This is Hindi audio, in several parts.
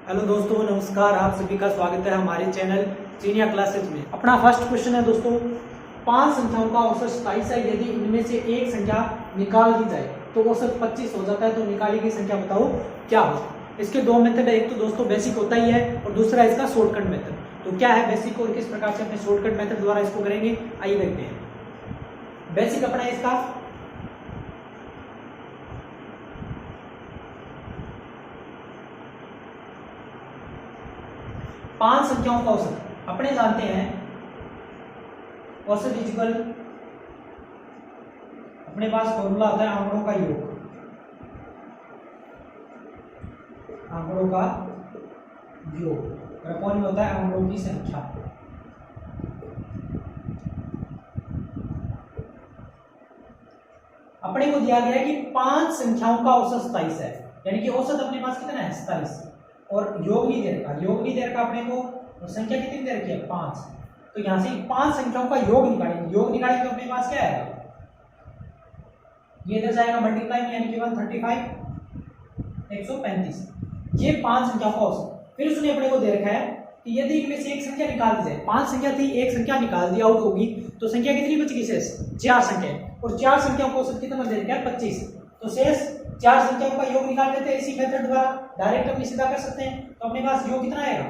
हेलो दोस्तों, नमस्कार। आप सभी का स्वागत है हमारे चैनल सीनियर क्लासेज में। अपना फर्स्ट क्वेश्चन है दोस्तों, 5 संख्याओं का औसत 27 है। यदि इनमें से एक संख्या निकाल दी जाए तो औसत 25 हो जाता है, तो निकाली गई संख्या बताओ क्या हो। इसके दो मेथड है, एक तो दोस्तों बेसिक होता ही है और दूसरा इसका शॉर्टकट मेथड। तो क्या है बेसिक और किस प्रकार से अपने शॉर्टकट मेथड द्वारा इसको करेंगे, आइए देखते हैं। बेसिक अपना इसका 5 संख्याओं का औसत अपने जानते हैं। औसत इक्वल, अपने पास फॉर्मूला आता है आंकड़ों का योग। आंकड़ों का योग अपॉन में होता है आंकड़ों की संख्या। अपने को दिया गया है कि 5 संख्याओं का औसत 27 है, यानी कि औसत अपने पास कितना है 27, और योग नहीं दे रखा। योग नहीं दे रखा अपने को, और संख्या कितनी दे रखी है 5। तो यहां से 5 संख्याओं का योग निकालेंगे। योग निकालेंगे तो अपने पास क्या आएगा, ये इधर जाएगा मल्टीप्लाई में, यानी कि 135 135। ये 5 संख्याओं का औसत। फिर उसने अपने को दे रखा है कि यदि इनमें से एक संख्या निकाल दी जाए, 5 संख्या थी, एक संख्या निकाल दी आउट होगी, तो संख्या कितनी बचेगी शेष 4 संख्या, और 4 संख्याओं का औसत कितना दे रखा है 25। तो शेष 4 संख्याओं का योग निकाल देते हैं इसी मेथड द्वारा। डायरेक्ट अपनी सीधा कर सकते हैं। तो अपने पास योग कितना आएगा,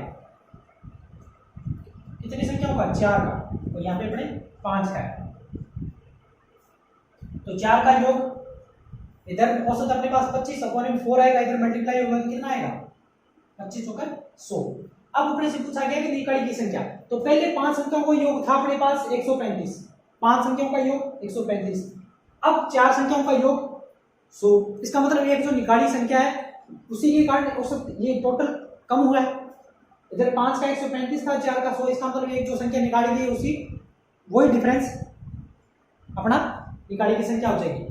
कितनी संख्याओं का 4 का, और यहाँ पे अपने 5 का है। तो 4 का योग, इधर औसत अपने पास 25 अपॉन में 4 आएगा, इधर मल्टीप्लाई होगा तो कितना आएगा 25 होकर 100। अब अपने से पूछा गया कि निकाली की संख्या। तो पहले 5 संख्याओं का योग था अपने पास 135, 5 संख्याओं का योग 135। अब 4 संख्याओं का योग 100। इसका मतलब एक जो निकाली संख्या है उसी के कारण औसत ये टोटल कम हुआ है। इधर 5 का 135 था, 4 का 100। इसका मतलब एक जो संख्या निकाली गई उसी वही डिफरेंस अपना निकाली की संख्या हो जाएगी।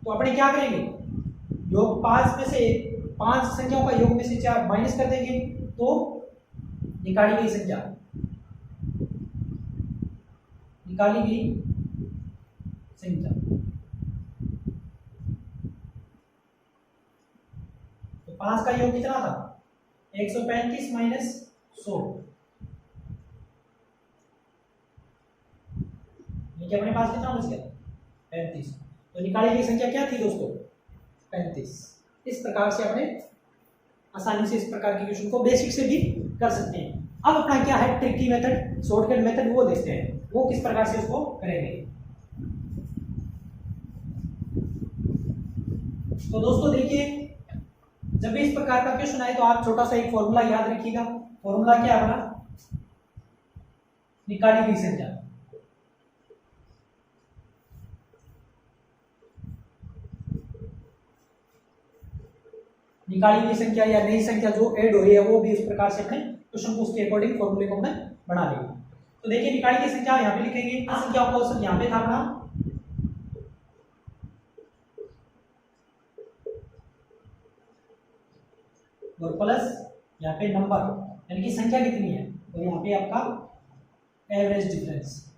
तो अपने क्या करेंगे, योग 5 में से 5 संख्याओं का योग में से 4 माइनस कर देंगे, तो निकाली गई संख्या, निकाली गई संख्या, तो 5 का योग कितना था 135 माइनस 100, ये अपने पास कितना बच गया 35। तो निकाली गई संख्या क्या थी दोस्तों 35। इस प्रकार से अपने आसानी से इस प्रकार के क्वेश्चन को बेसिक से भी कर सकते हैं। अब अपना क्या है ट्रिकी मेथड, शॉर्टकट मेथड, वो देखते हैं वो किस प्रकार से उसको करेंगे। तो दोस्तों देखिए, जब भी इस प्रकार का क्वेश्चन आए तो आप छोटा सा एक फॉर्मूला याद रखिएगा। फॉर्मूला क्या है अपना, निकाली गई संख्या। निकाली गई संख्या या नई संख्या जो ऐड हो रही है वो भी इस प्रकार से अपने क्वेश्चन को उसके अकॉर्डिंग फॉर्मूले को हमने बना लेंगे। तो देखिए, निकाली गई संख्या यहाँ पे लिखेंगे, संख्या का औसत यहाँ पे था अपना, और प्लस यहाँ पे नंबर, यानी कि संख्या कितनी है, और यहाँ पे आपका एवरेज डिफरेंस।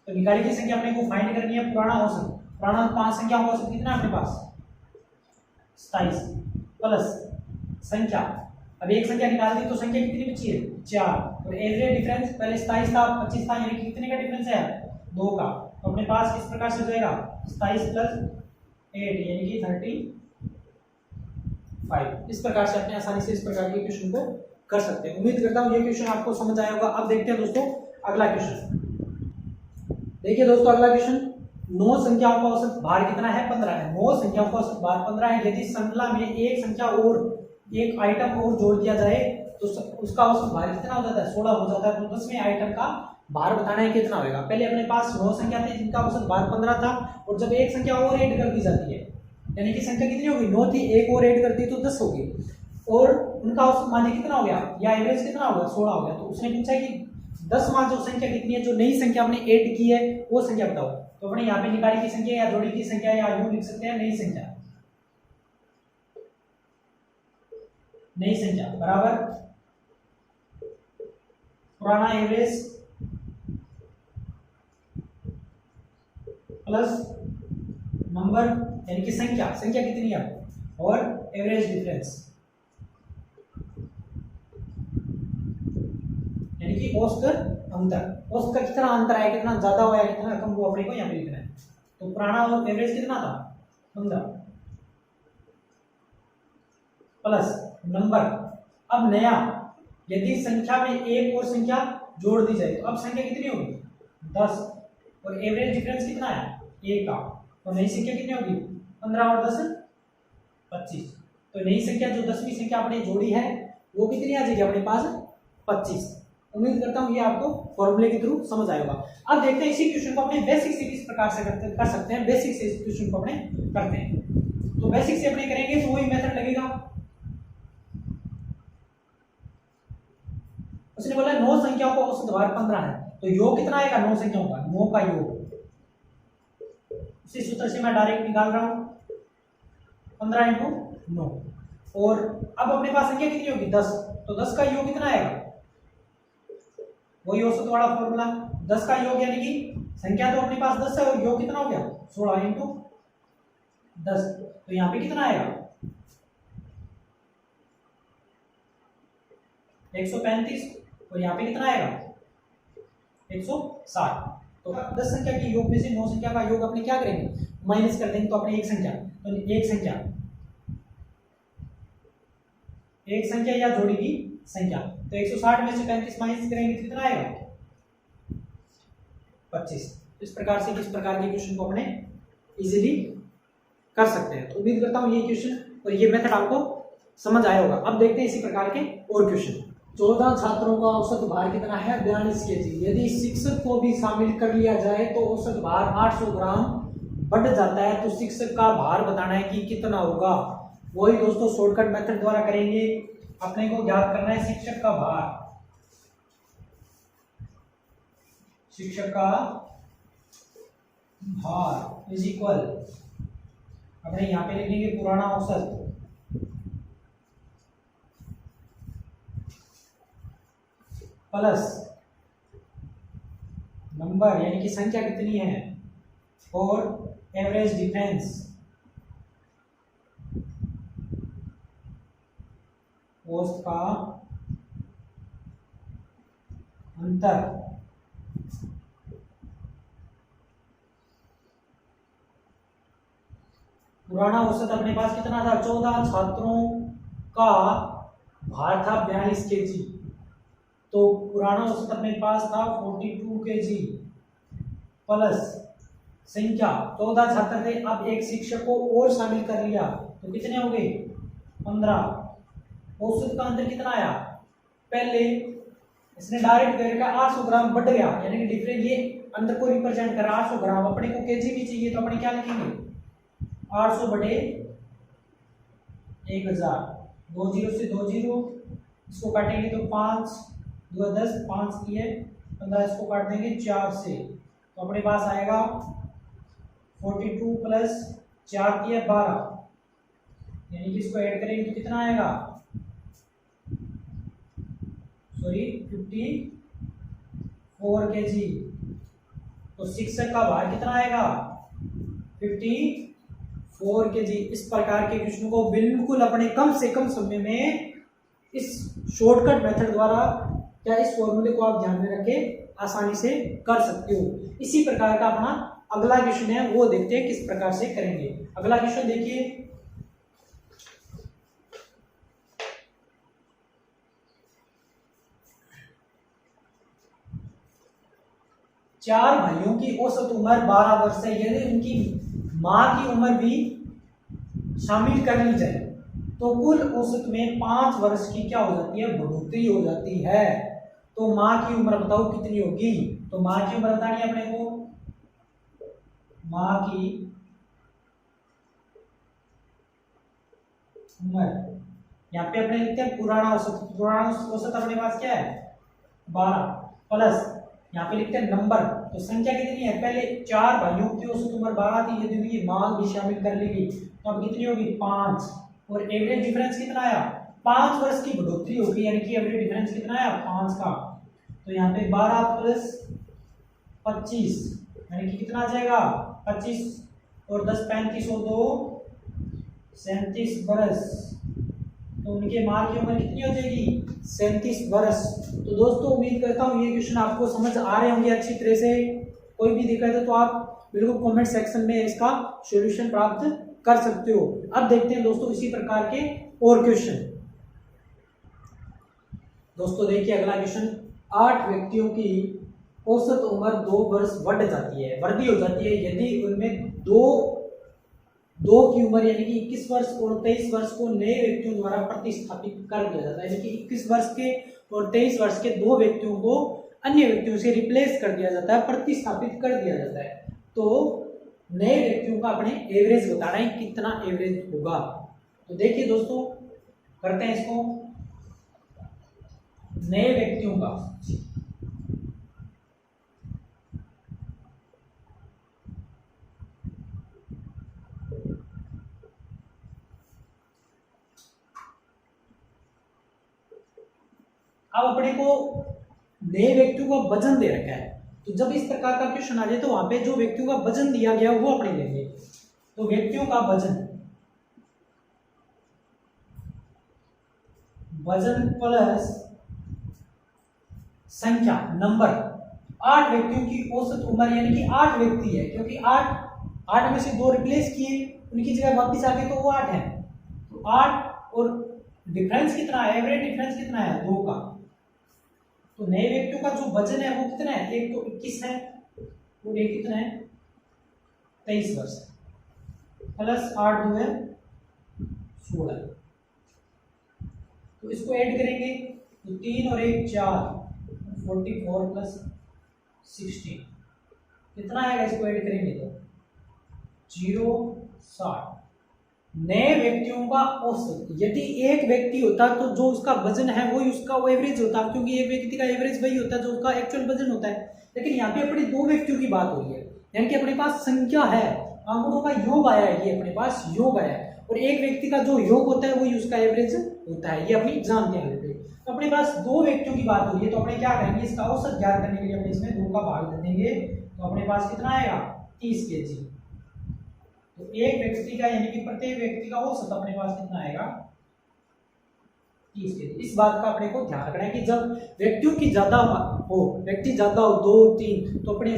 तो निकाली गई संख्या अपने को फाइंड करनी है पुराना औसत। पुराना 5 संख्या का औसत कितना है अपने पास 27, प्लस संख्या, अब एक संख्या निकाल दी तो संख्या कितनी बची है 4, और एवरेज डिफरेंस पहले 27 था 25 था, यानी कि कितने का डिफरेंस है 2 का। तो अपने पास इस प्रकार से हो जाएगा 27 प्लस 8 यानी कि 35। इस प्रकार से अपने आसानी से इस प्रकार के क्वेश्चन को कर सकते हैं। उम्मीद करता हूँ ये क्वेश्चन आपको समझ आया होगा। अब देखते हैं दोस्तों अगला क्वेश्चन। देखिए दोस्तों, अगला क्वेश्चन, 9 संख्याओं का औसत भार कितना है 15 है। 9 संख्याओं का औसत भार 15 है। यदि श्रृंखला में एक संख्या और एक आइटम और जोड़ दिया जाए तो उसका औसत भार कितना हो जाता है 16 हो जाता है। तो 10वें आइटम का भार बताना है कितना होगा। पहले अपने पास 9 संख्या थी जिनका औसत भार 15 था, और जब एक संख्या और ऐड कर दी जाती है, यानी कि संख्या कितनी होगी 9 थी, एक और ऐड करती तो 10 होगी, और उनका औसत मान कितना हो गया या एवरेज कितना हो गया 16 हो गया। तो उसने पूछा कि 10वां जो संख्या कितनी है, जो नई संख्या हमने ऐड की है वो संख्या बताओ। तो अपने यहाँ पे निकाली की संख्या या जोड़ी की संख्या या यूं लिख सकते हैं नई संख्या, नई संख्या बराबर पुराना एवरेज प्लस नंबर, यानी कि संख्या, संख्या कितनी है और एवरेज डिफरेंस यानी कि औसत अंतर, औसत का कितना अंतर है, कितना ज्यादा हुआ है कितना कम हुआ, अपने को यहाँ पे लिखना है। तो पुराना और एवरेज कितना था 15 प्लस नंबर। अब नया यदि संख्या में एक और संख्या जोड़ दी जाए तो अब संख्या कितनी होगी 10 और एवरेज डिफरेंस कितना है 1 का, तो नई संख्या कितनी होगी 15 और 10 25। तो नई संख्या जो 10वीं संख्या आपने जोड़ी है वो कितनी आ जाएगी अपने पास 25। उम्मीद करता हूँ ये आपको फॉर्मूले के थ्रू समझ आएगा। अब देखते हैं इसी क्वेश्चन को अपने बेसिक से किस प्रकार से कर सकते हैं। बेसिक से इस क्वेश्चन को अपने करते हैं, तो बेसिक से अपने करेंगे तो वही मेथड लगेगा। उसने बोला 9 संख्याओं का औसत भार 15 है, तो योग कितना आएगा 9 संख्याओं का, 9 का योग उसी सूत्र से मैं डायरेक्ट निकाल रहा हूं 15 इंटू 9। और अब अपने पास संख्या कितनी होगी 10, तो 10 का योग कितना आएगा, वही औसत वाला फॉर्मूला 10 का योग यानी कि संख्या तो अपने पास 10 है और योग कितना हो गया 16 इंटू 10। तो यहाँ पे कितना आएगा 135 और यहाँ पे कितना आएगा 160। तो 10 संख्या के योग में से 9 संख्या का योग अपने क्या करेंगे माइनस कर देंगे, तो अपने एक संख्या या जोड़ी की संख्या, तो 160 में से 35 माइनस करेंगे तो कितना आएगा 25। इस प्रकार से किस प्रकार के क्वेश्चन को अपने इजीली कर सकते हैं। तो उम्मीद करता हूँ ये क्वेश्चन और ये मेथड आपको समझ आया होगा। अब देखते हैं इसी प्रकार के और क्वेश्चन। 14 छात्रों का औसत भार कितना है 42 केजी। यदि शिक्षक को भी शामिल कर लिया जाए तो औसत भार 800 ग्राम बढ़ जाता है, तो शिक्षक का भार बताना है कि कितना होगा। वही दोस्तों शॉर्टकट मेथड द्वारा करेंगे। अपने को ज्ञात करना है शिक्षक का भार, शिक्षक का भार इज इक्वल, अपने यहां पे लिखेंगे पुराना औसत प्लस नंबर यानी कि संख्या कितनी है और एवरेज डिफरेंस औसत का अंतर। पुराना औसत अपने पास कितना था 14 छात्रों का भार था 42 केजी, तो पुराना औसत अपने पास था 42 केजी प्लस संख्या 14 छात्र थे, अब एक शिक्षक को और शामिल कर लिया तो कितने हो गए 15। औसत का अंतर कितना आया, पहले इसने डायरेक्ट दे रखा 800 ग्राम बढ़ गया यानी कि डिफरेंस ये अंतर को रिप्रेजेंट कर रहा 800 ग्राम। अपने को केजी भी चाहिए तो अपने क्या लिखेंगे 800 बटे 1000, 2 जीरो से 2 जीरो, इसको काटेंगे तो 5 2 10 5 किए 15, इसको काट देंगे 4 से, तो अपने पास आएगा 42 प्लस 4 किए 12, यानी कि इसको ऐड करेंगे तो कितना आएगा सॉरी 54 केजी। तो शिक्षक का भार कितना आएगा 54 केजी। इस प्रकार के क्वेश्चन को बिल्कुल अपने कम से कम समय में इस शॉर्टकट मेथड द्वारा या इस फॉर्मूले को आप ध्यान में रख के आसानी से कर सकते हो। इसी प्रकार का अपना अगला क्वेश्चन है वो देखते हैं किस प्रकार से करेंगे। अगला क्वेश्चन देखिए, चार भाइयों की औसत उम्र 12 वर्ष है, यदि उनकी मां की उम्र भी शामिल कर ली जाए तो कुल औसत में 5 वर्ष की क्या हो जाती है बढ़ोतरी हो जाती है। तो मां की उम्र बताओ कितनी होगी, तो मां की उम्र बतानी है अपने को, मां की उम्र यहाँ पे अपने लिखते हैं पुराना औसत, पुराना औसत अपने पास क्या है 12 प्लस यहाँ पे लिखते हैं नंबर, तो संख्या कितनी है पहले 4 भाइयों की औसत उम्र 12 थी, यदि उनकी मां भी शामिल कर ली गई तो अब कितनी होगी 5, और एवरेज डिफरेंस कितना आया 5 वर्ष की बढ़ोतरी होगी, यानी कि एवरेज डिफरेंस कितना आया 5 का। तो यहाँ पे 12 प्लस 25 यानी कि कितना आ जाएगा 25 और 10 35 और 2 37 बरस, तो उनके माँ की उम्र कितनी हो जाएगी? 37 बरस। तो दोस्तों उम्मीद करता हूँ ये क्वेश्चन आपको समझ आ रहे होंगे अच्छी तरह से। कोई भी दिक्कत है तो आप बिल्कुल कमेंट सेक्शन में इसका सॉल्यूशन प्राप्त कर सकते हो। अब देखते हैं दोस्तों इसी प्रकार के और क्वेश्चन। दोस्तों देखिए अगला क्वेश्चन, 8 व्यक्तियों की औसत उम्र 2 वर्ष बढ़ जाती है, वृद्धि हो जाती है यदि उनमें दो की उम्र यानी कि 21 वर्ष और 23 वर्ष को नए व्यक्तियों द्वारा प्रतिस्थापित कर दिया जाता है। यानी कि 21 वर्ष के और 23 वर्ष के 2 व्यक्तियों को अन्य व्यक्तियों से रिप्लेस कर दिया जाता है, प्रतिस्थापित कर दिया जाता है। तो नए व्यक्तियों का अपने एवरेज बताना है, कितना एवरेज होगा। तो देखिए दोस्तों करते हैं इसको, नए व्यक्तियों का अब अपने को नए व्यक्तियों का वजन दे रखा है, तो जब इस प्रकार का क्वेश्चन आ जाए तो वहां पे जो व्यक्तियों का वजन दिया गया वो अपने लेंगे। तो व्यक्तियों का वजन प्लस संख्या नंबर, 8 व्यक्तियों की औसत उम्र यानी कि 8 व्यक्ति है, क्योंकि 8 में से 2 रिप्लेस किए, उनकी जगह वापस आ गए तो वो 8 है। तो 8 और डिफरेंस कितना है, एवरेज डिफरेंस कितना है 2 का। तो नए व्यक्तियों का जो वजन है वो कितना है, एक तो 21 है और एक कितना है 23 वर्ष प्लस 8 2 है 16। तो इसको ऐड करेंगे तो 3 और 1 4, 44 प्लस 16 कितना आएगा, इसको ऐड करेंगे तो 0 60। नए व्यक्तियों का औसत, यदि एक व्यक्ति होता तो जो उसका वजन है वही उसका वो एवरेज होता, क्योंकि एक व्यक्ति का एवरेज वही होता है जो उसका एक्चुअल वजन होता है। लेकिन यहाँ पे अपने 2 व्यक्तियों की बात हो रही है, यानी कि अपने पास संख्या है, आंकड़ों का योग आया है, ये अपने पास योग आया है, और एक व्यक्ति का जो योग होता है वही उसका एवरेज होता है, ये अपनी जानते हैं। तो अपने पास 2 व्यक्तियों की बात हो रही है, तो अपने क्या करेंगे, इसका औसत ज्ञात करने के लिए अपने इसमें 2 का भाग दे देंगे, तो अपने पास कितना आएगा 30 kg। तो एक व्यक्ति का यानी कि प्रत्येक व्यक्ति का औसत अपने पास कितना आएगा 30 kg। इस बात का अपने को ध्यान रखना है कि जब व्यक्तियों की ज्यादा हो, व्यक्ति ज्यादा हो 2 3, तो अपने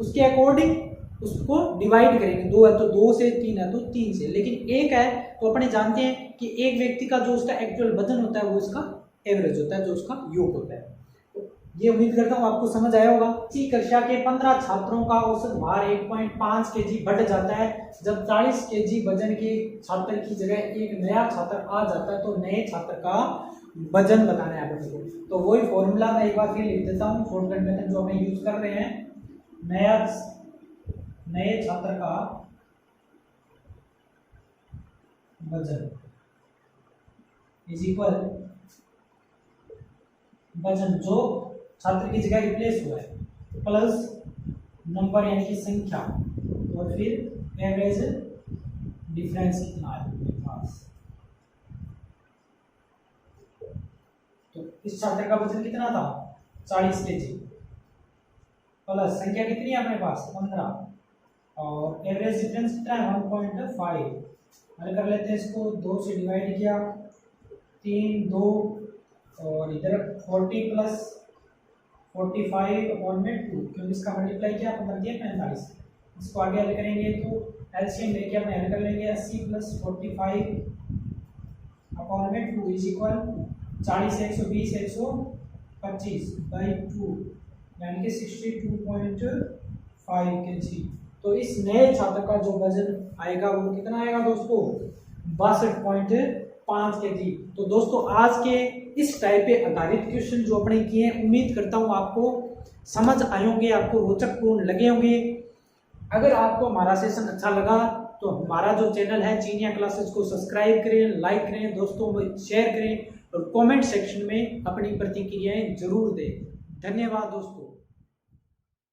उसके अकॉर्डिंग उसको डिवाइड करेंगे। 2 है तो 2 से, 3 है तो 3 से, लेकिन एक है तो अपने जानते हैं कि एक व्यक्ति का जो उसका एक्चुअल वजन होता है वो उसका एवरेज होता है, जो उसका योग होता है। तो ये उम्मीद करता हूँ आपको समझ आया होगा। इसी कक्षा के 15 छात्रों का औसत भार 1.5 kg बढ़ जाता है जब 40 kg वजन के छात्र की जगह एक नया छात्र आ जाता है, तो नए छात्र का वजन बताना है अपने को। तो वही फॉर्मूला मैं एक बार फिर लिख देता हूँ, शॉर्टकट मेथड जो हम यूज कर रहे हैं। नए छात्र का वजन इज इक्वल वजन जो छात्र की जगह रिप्लेस हुआ है प्लस नंबर यानी कि संख्या, और फिर एवरेज डिफरेंस कितना है आपके पास। तो इस छात्र का वजन कितना था 40 kg प्लस संख्या कितनी है अपने पास 15, और एवरेज डिफरेंस कितना है 1.5। हल कर लेते हैं इसको, 2 से डिवाइड किया 3 2, और इधर 40 प्लस 45 अपॉन में 2, क्योंकि इसका मल्टीप्लाई किया अपन कर दिया 45। इसको आगे हल करेंगे तो एलसीएम लेके अपने हल कर लेंगे 80 प्लस 45 अपॉन में 2 इज इक्वल 40 120 125 बाई 2 यानी कि 62.5 kg। तो इस नए छात्र का जो वजन आएगा वो कितना आएगा दोस्तों 62.5 kg। तो दोस्तों आज के इस टाइप पे आधारित क्वेश्चन जो अपने किए हैं, उम्मीद करता हूँ आपको समझ आए होंगे, आपको रोचकपूर्ण लगे होंगे। अगर आपको हमारा सेशन अच्छा लगा तो हमारा जो चैनल है जीनिया क्लासेस को सब्सक्राइब करें, लाइक करें, दोस्तों में शेयर करें, और कमेंट सेक्शन में अपनी प्रतिक्रियाएं जरूर दें। धन्यवाद दोस्तों।